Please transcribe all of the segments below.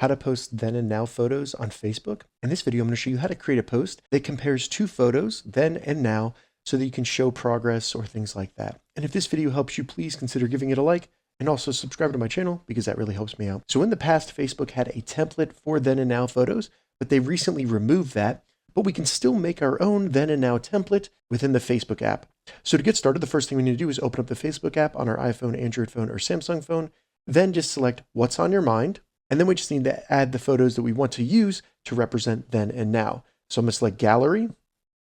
how to post then and now photos on Facebook. In this video, I'm going to show you how to create a post that compares two photos, then and now, so that you can show progress or things like that. And if this video helps you, please consider giving it a like and also subscribe to my channel because that really helps me out. So in the past, Facebook had a template for then and now photos, but they recently removed that. But we can still make our own then and now template within the Facebook app. So to get started, the first thing we need to do is open up the Facebook app on our iPhone, Android phone, or Samsung phone. Then just select what's on your mind. And then we just need to add the photos that we want to use to represent then and now. So I'm going to select gallery,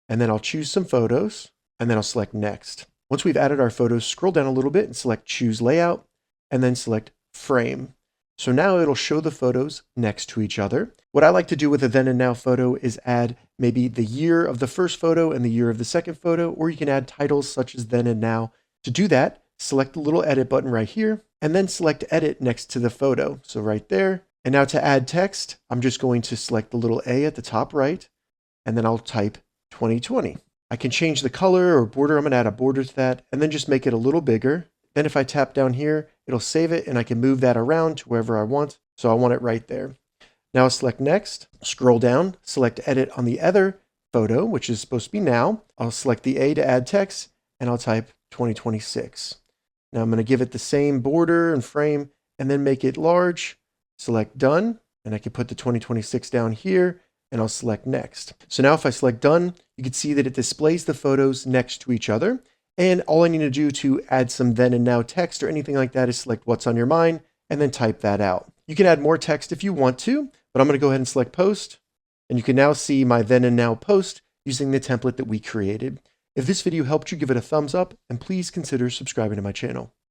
and then I'll choose some photos, and then I'll select next. Once we've added our photos, scroll down a little bit and select choose layout, and then select frame. So now it'll show the photos next to each other. What I like to do with a then and now photo is add maybe the year of the first photo and the year of the second photo, or you can add titles such as then and now. To do that, select the little edit button right here, and then select edit next to the photo. So right there. And now to add text, I'm just going to select the little A at the top right, and then I'll type 2020. I can change the color or border. I'm going to add a border to that, and then just make it a little bigger. Then if I tap down here, it'll save it, and I can move that around to wherever I want. So I want it right there. Now I'll select next, scroll down, select edit on the other photo, which is supposed to be now. I'll select the A to add text, and I'll type 2026. Now I'm going to give it the same border and frame, and then make it large, select done, and I can put the 2026 down here, and I'll select next. So now if I select done, you can see that it displays the photos next to each other. And all I need to do to add some then and now text or anything like that is select what's on your mind and then type that out. You can add more text if you want to, but I'm going to go ahead and select post. And you can now see my then and now post using the template that we created. If this video helped you, give it a thumbs up and please consider subscribing to my channel.